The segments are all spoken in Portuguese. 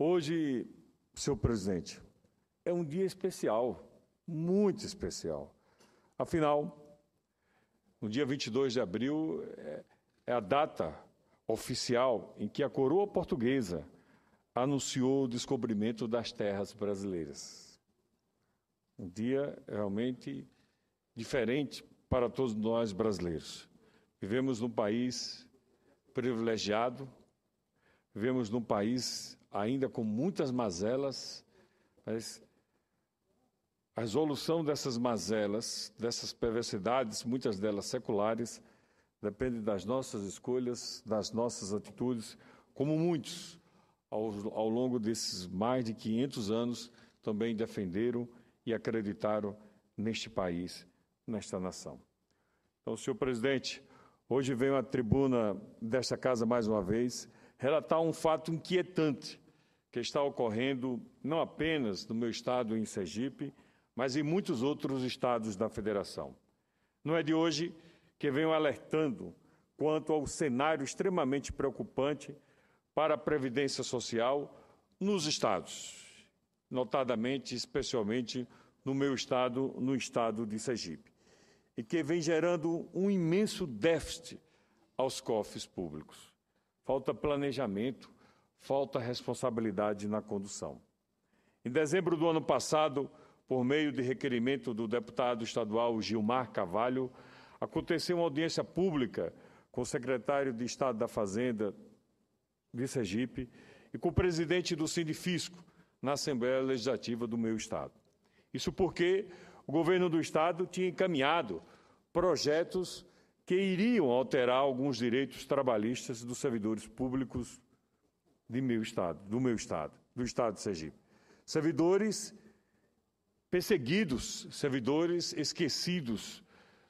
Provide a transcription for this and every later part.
Hoje, senhor presidente, é um dia especial, muito especial. Afinal, no dia 22 de abril é a data oficial em que a coroa portuguesa anunciou o descobrimento das terras brasileiras. Um dia realmente diferente para todos nós brasileiros. Vivemos num país privilegiado, vivemos num país ainda com muitas mazelas, mas a resolução dessas mazelas, dessas perversidades, muitas delas seculares, depende das nossas escolhas, das nossas atitudes, como muitos, ao longo desses mais de 500 anos, também defenderam e acreditaram neste país, nesta nação. Então, senhor presidente, hoje venho à tribuna desta casa mais uma vez relatar um fato inquietante que está ocorrendo não apenas no meu estado, em Sergipe, mas em muitos outros estados da Federação. Não é de hoje que venho alertando quanto ao cenário extremamente preocupante para a Previdência Social nos estados, notadamente, especialmente no meu estado, no estado de Sergipe, e que vem gerando um imenso déficit aos cofres públicos. Falta planejamento, falta responsabilidade na condução. Em dezembro do ano passado, por meio de requerimento do deputado estadual Gilmar Carvalho, aconteceu uma audiência pública com o secretário de Estado da Fazenda de Sergipe e com o presidente do Sindifisco na Assembleia Legislativa do meu estado. Isso porque o governo do estado tinha encaminhado projetos que iriam alterar alguns direitos trabalhistas dos servidores públicos do meu estado de Sergipe. Servidores perseguidos, servidores esquecidos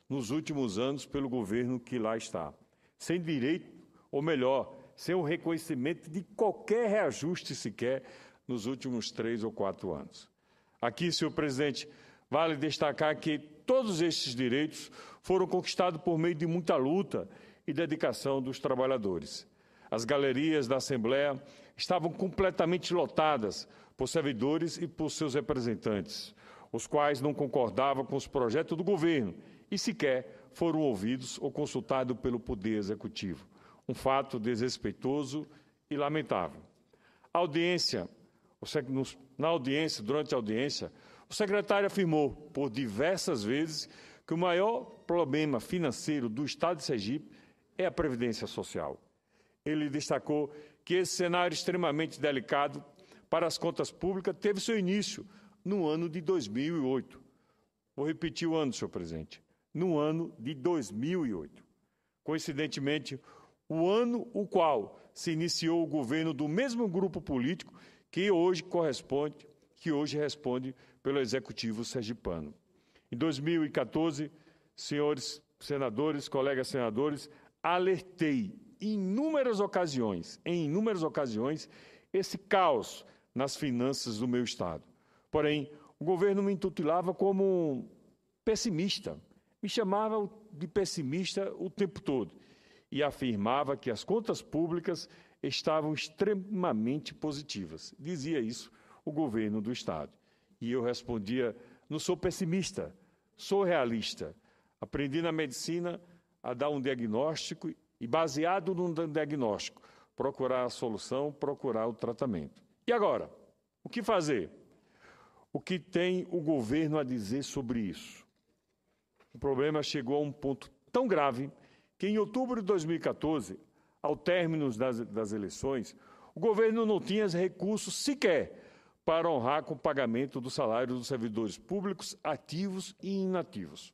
nos últimos anos pelo governo que lá está, sem direito, ou melhor, sem o reconhecimento de qualquer reajuste sequer nos últimos 3 ou 4 anos. Aqui, senhor presidente, vale destacar que todos estes direitos foram conquistados por meio de muita luta e dedicação dos trabalhadores. As galerias da Assembleia estavam completamente lotadas por servidores e por seus representantes, os quais não concordavam com os projetos do governo e sequer foram ouvidos ou consultados pelo Poder Executivo. Um fato desrespeitoso e lamentável. Durante a audiência, o secretário afirmou por diversas vezes que o maior problema financeiro do Estado de Sergipe é a Previdência Social. Ele destacou que esse cenário extremamente delicado para as contas públicas teve seu início no ano de 2008. Vou repetir o ano, senhor presidente. No ano de 2008. Coincidentemente, o ano o qual se iniciou o governo do mesmo grupo político que hoje responde pelo Executivo sergipano. Em 2014, senhores senadores, colegas senadores, alertei em inúmeras ocasiões, esse caos nas finanças do meu estado. Porém, o governo me intitulava como pessimista, me chamava de pessimista o tempo todo e afirmava que as contas públicas estavam extremamente positivas. Dizia isso o governo do estado. E eu respondia, não sou pessimista, sou realista. Aprendi na medicina a dar um diagnóstico e, baseado no diagnóstico, procurar a solução, procurar o tratamento. E agora? O que fazer? O que tem o governo a dizer sobre isso? O problema chegou a um ponto tão grave que, em outubro de 2014, ao término das eleições, o governo não tinha recursos sequer para honrar com o pagamento do salário dos servidores públicos ativos e inativos.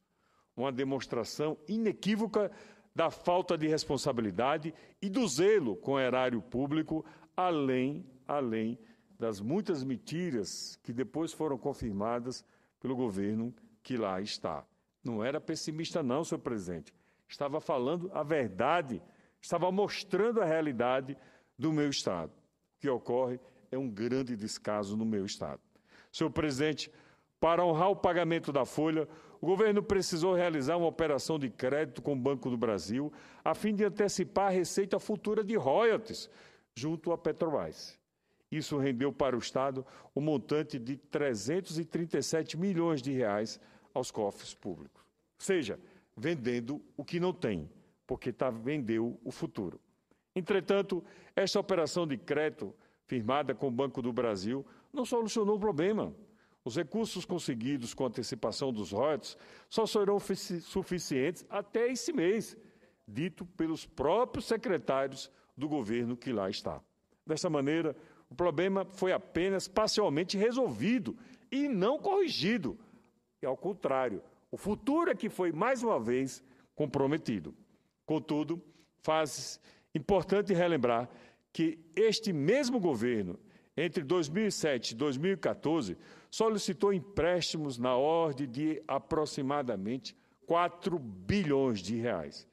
Uma demonstração inequívoca da falta de responsabilidade e do zelo com o erário público, além das muitas mentiras que depois foram confirmadas pelo governo que lá está. Não era pessimista não, senhor presidente. Estava falando a verdade, estava mostrando a realidade do meu estado. O que ocorre é um grande descaso no meu estado. Senhor presidente, para honrar o pagamento da folha, o governo precisou realizar uma operação de crédito com o Banco do Brasil, a fim de antecipar a receita futura de royalties junto à Petrobras. Isso rendeu para o Estado um montante de 337 milhões de reais aos cofres públicos. Ou seja, vendendo o que não tem, porque vendeu o futuro. Entretanto, esta operação de crédito firmada com o Banco do Brasil não solucionou o problema. Os recursos conseguidos com antecipação dos royalties só serão suficientes até esse mês, dito pelos próprios secretários do governo que lá está. Dessa maneira, o problema foi apenas parcialmente resolvido e não corrigido. E, ao contrário, o futuro é que foi, mais uma vez, comprometido. Contudo, faz importante relembrar que este mesmo governo, entre 2007 e 2014, solicitou empréstimos na ordem de aproximadamente 4 bilhões de reais.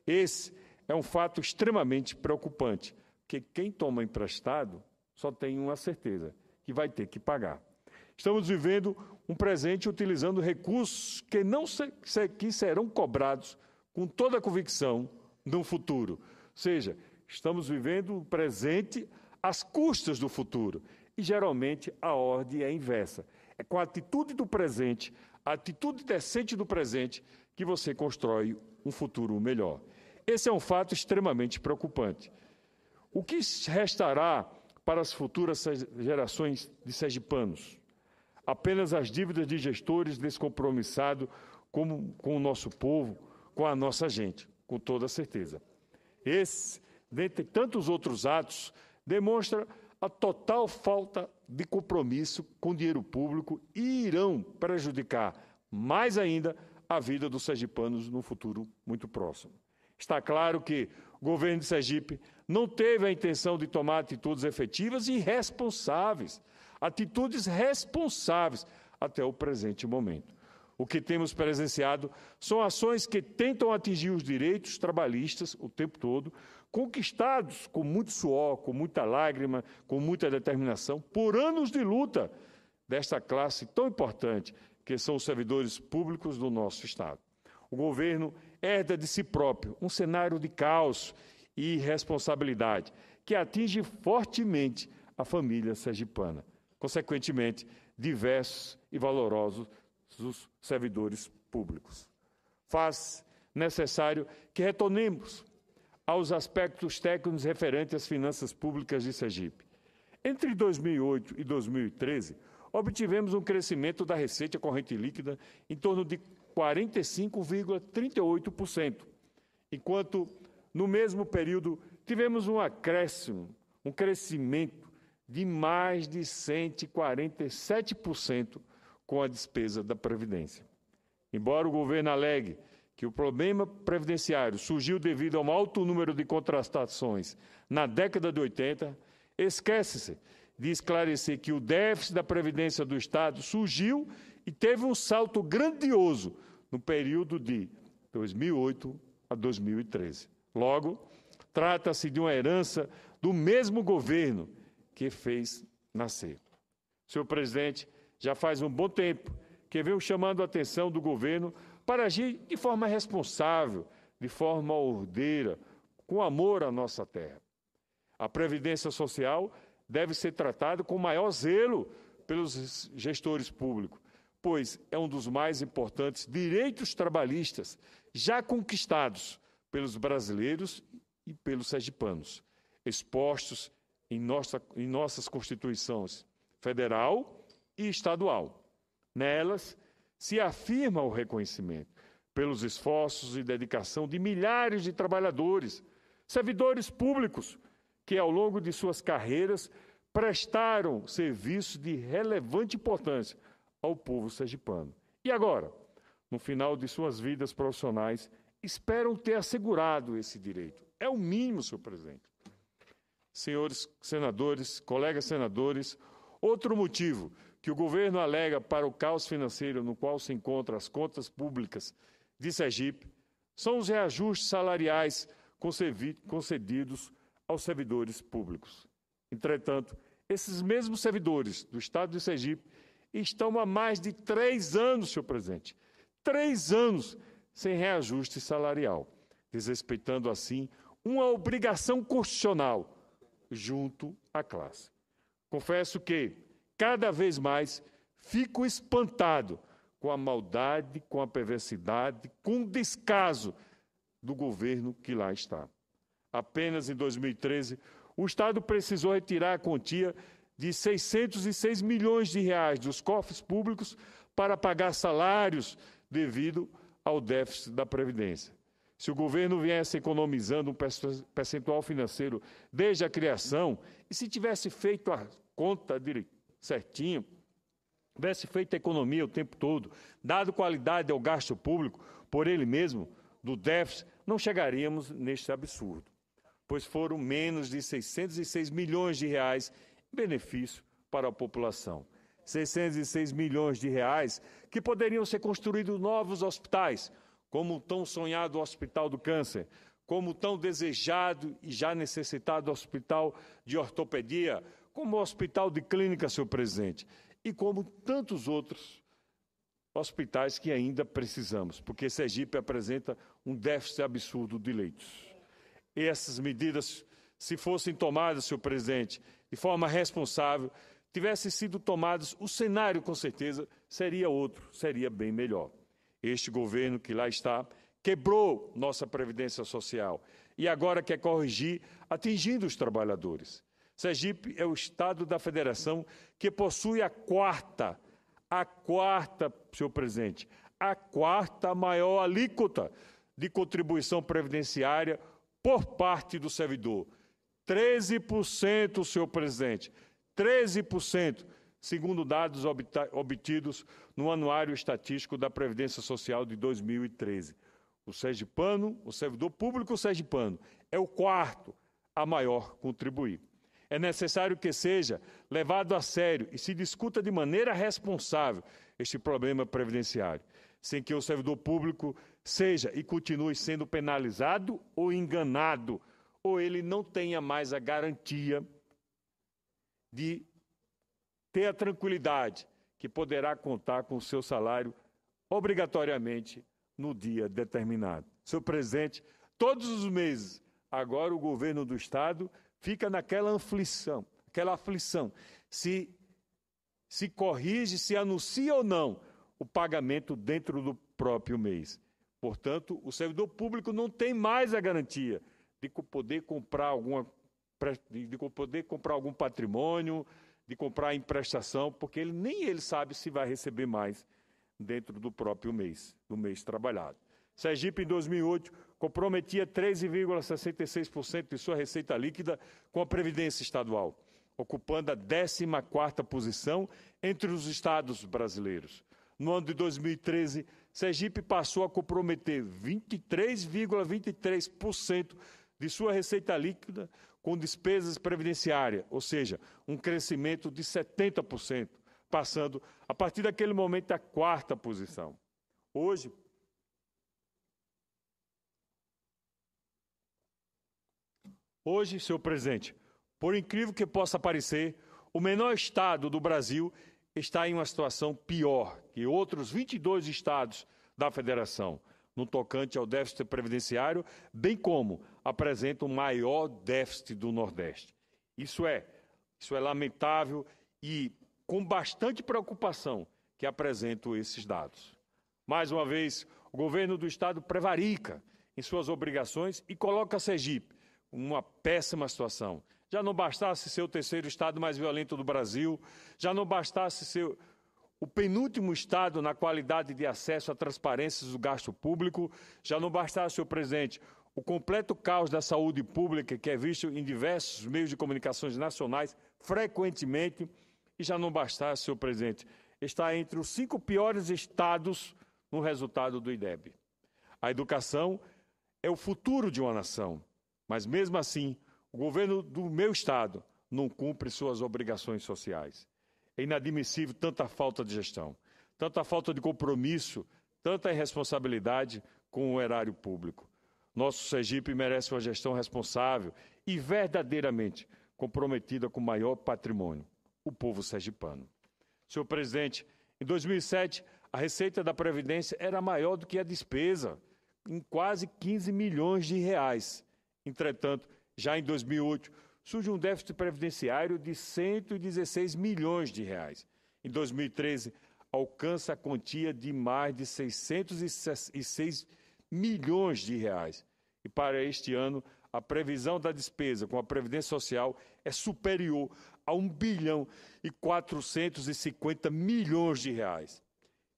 Esse é um fato extremamente preocupante, porque quem toma emprestado só tem uma certeza, que vai ter que pagar. Estamos vivendo um presente utilizando recursos que serão cobrados com toda a convicção no futuro. Ou seja, estamos vivendo um presente às custas do futuro. E, geralmente, a ordem é inversa. É com a atitude do presente, a atitude decente do presente, que você constrói um futuro melhor. Esse é um fato extremamente preocupante. O que restará para as futuras gerações de sergipanos? Apenas as dívidas de gestores descompromissados com o nosso povo, com a nossa gente, com toda certeza. Esse, dentre tantos outros atos, demonstra a total falta de compromisso com o dinheiro público e irão prejudicar mais ainda a vida dos sergipanos no futuro muito próximo. Está claro que o governo de Sergipe não teve a intenção de tomar atitudes efetivas e responsáveis, até o presente momento. O que temos presenciado são ações que tentam atingir os direitos trabalhistas o tempo todo, conquistados com muito suor, com muita lágrima, com muita determinação, por anos de luta desta classe tão importante, que são os servidores públicos do nosso Estado. O governo herda de si próprio um cenário de caos e irresponsabilidade, que atinge fortemente a família sergipana. Consequentemente, diversos e valorosos os servidores públicos. Faz necessário que retornemos aos aspectos técnicos referentes às finanças públicas de Sergipe. Entre 2008 e 2013, obtivemos um crescimento da receita corrente líquida em torno de 45,38%, enquanto, no mesmo período, tivemos um acréscimo, um crescimento de mais de 147% com a despesa da Previdência. Embora o governo alegue que o problema previdenciário surgiu devido a um alto número de contratações na década de 80, esquece-se de esclarecer que o déficit da Previdência do Estado surgiu e teve um salto grandioso no período de 2008 a 2013. Logo, trata-se de uma herança do mesmo governo que fez nascer. Senhor presidente, já faz um bom tempo que venho chamando a atenção do governo para agir de forma responsável, de forma ordeira, com amor à nossa terra. A Previdência Social deve ser tratada com maior zelo pelos gestores públicos, pois é um dos mais importantes direitos trabalhistas já conquistados pelos brasileiros e pelos sergipanos, expostos em nossas constituições federal e estadual. Nelas, se afirma o reconhecimento pelos esforços e dedicação de milhares de trabalhadores, servidores públicos, que ao longo de suas carreiras prestaram serviços de relevante importância ao povo sergipano. E agora, no final de suas vidas profissionais, esperam ter assegurado esse direito. É o mínimo, senhor presidente. Senhores senadores, colegas senadores, outro motivo que o governo alega para o caos financeiro no qual se encontram as contas públicas de Sergipe são os reajustes salariais concedidos aos servidores públicos. Entretanto, esses mesmos servidores do Estado de Sergipe estão há mais de 3 anos, senhor presidente, 3 anos sem reajuste salarial, desrespeitando assim uma obrigação constitucional junto à classe. Confesso que, cada vez mais, fico espantado com a maldade, com a perversidade, com o descaso do governo que lá está. Apenas em 2013, o Estado precisou retirar a quantia de 606 milhões de reais dos cofres públicos para pagar salários devido ao déficit da Previdência. Se o governo viesse economizando um percentual financeiro desde a criação, e se tivesse feito a conta certinho, tivesse feito a economia o tempo todo, dado qualidade ao gasto público por ele mesmo, do déficit, não chegaríamos neste absurdo, pois foram menos de 606 milhões de reais em benefício para a população. 606 milhões de reais que poderiam ser construídos novos hospitais, como o tão sonhado Hospital do Câncer, como o tão desejado e já necessitado Hospital de Ortopedia, como o Hospital de Clínica, senhor presidente, e como tantos outros hospitais que ainda precisamos, porque Sergipe apresenta um déficit absurdo de leitos. E essas medidas, se fossem tomadas, senhor presidente, de forma responsável, tivessem sido tomadas, o cenário, com certeza, seria outro, seria bem melhor. Este governo que lá está quebrou nossa Previdência Social e agora quer corrigir, atingindo os trabalhadores. Sergipe é o estado da federação que possui a quarta, senhor presidente, a quarta maior alíquota de contribuição previdenciária por parte do servidor. 13%, senhor presidente, 13%, segundo dados obtidos no Anuário Estatístico da Previdência Social de 2013. O sergipano, o servidor público sergipano, é o quarto a maior contribuir. É necessário que seja levado a sério e se discuta de maneira responsável este problema previdenciário, sem que o servidor público seja e continue sendo penalizado ou enganado, ou ele não tenha mais a garantia de ter a tranquilidade que poderá contar com o seu salário obrigatoriamente no dia determinado. Senhor presidente, todos os meses, agora o governo do Estado fica naquela aflição, se corrige, se anuncia ou não o pagamento dentro do próprio mês. Portanto, o servidor público não tem mais a garantia de poder comprar algum patrimônio, de comprar em prestação, porque nem ele sabe se vai receber mais dentro do próprio mês, do mês trabalhado. Sergipe, em 2008, comprometia 13,66% de sua receita líquida com a Previdência Estadual, ocupando a 14ª posição entre os estados brasileiros. No ano de 2013, Sergipe passou a comprometer 23,23% de sua receita líquida com despesas previdenciárias, ou seja, um crescimento de 70%, passando, a partir daquele momento, à 4ª posição. Hoje, senhor presidente, por incrível que possa parecer, o menor estado do Brasil está em uma situação pior que outros 22 estados da federação, no tocante ao déficit previdenciário, bem como apresenta o maior déficit do Nordeste. Isso é lamentável e com bastante preocupação que apresento esses dados. Mais uma vez, o governo do Estado prevarica em suas obrigações e coloca Sergipe em uma péssima situação. Já não bastasse ser o terceiro estado mais violento do Brasil, já não bastasse ser o penúltimo estado na qualidade de acesso a transparências do gasto público, já não bastasse, senhor presidente, o completo caos da saúde pública que é visto em diversos meios de comunicações nacionais frequentemente, e já não bastasse, senhor presidente, estar entre os 5 piores estados no resultado do IDEB. A educação é o futuro de uma nação, mas mesmo assim, o governo do meu estado não cumpre suas obrigações sociais. É inadmissível tanta falta de gestão, tanta falta de compromisso, tanta irresponsabilidade com o erário público. Nosso Sergipe merece uma gestão responsável e verdadeiramente comprometida com o maior patrimônio, o povo sergipano. Senhor presidente, em 2007, a receita da Previdência era maior do que a despesa, em quase 15 milhões de reais. Entretanto, já em 2008, surge um déficit previdenciário de 116 milhões de reais. Em 2013, alcança a quantia de mais de 606 milhões de reais. E para este ano, a previsão da despesa com a Previdência Social é superior a 1 bilhão e 450 milhões de reais,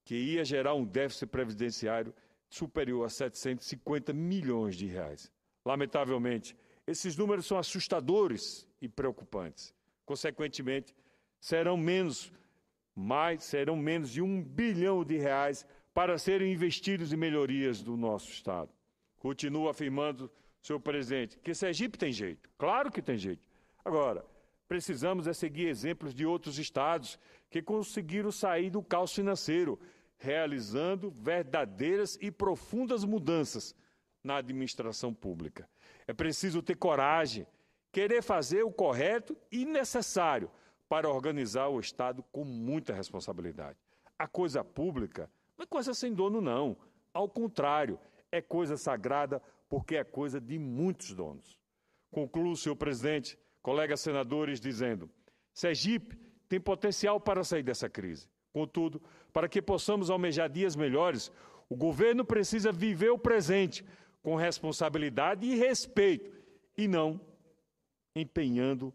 que ia gerar um déficit previdenciário superior a 750 milhões de reais. Lamentavelmente, esses números são assustadores e preocupantes. Consequentemente, serão menos de 1 bilhão de reais para serem investidos em melhorias do nosso Estado. Continuo afirmando, senhor presidente, que Sergipe tem jeito. Claro que tem jeito. Agora, precisamos seguir exemplos de outros estados que conseguiram sair do caos financeiro, realizando verdadeiras e profundas mudanças na administração pública. É preciso ter coragem, querer fazer o correto e necessário para organizar o Estado com muita responsabilidade. A coisa pública não é coisa sem dono, não. Ao contrário, é coisa sagrada porque é coisa de muitos donos. Concluo, senhor presidente, colegas senadores, dizendo: Sergipe tem potencial para sair dessa crise. Contudo, para que possamos almejar dias melhores, o governo precisa viver o presente com responsabilidade e respeito, e não empenhando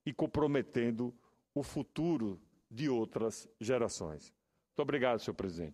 e comprometendo o futuro de outras gerações. Muito obrigado, senhor presidente.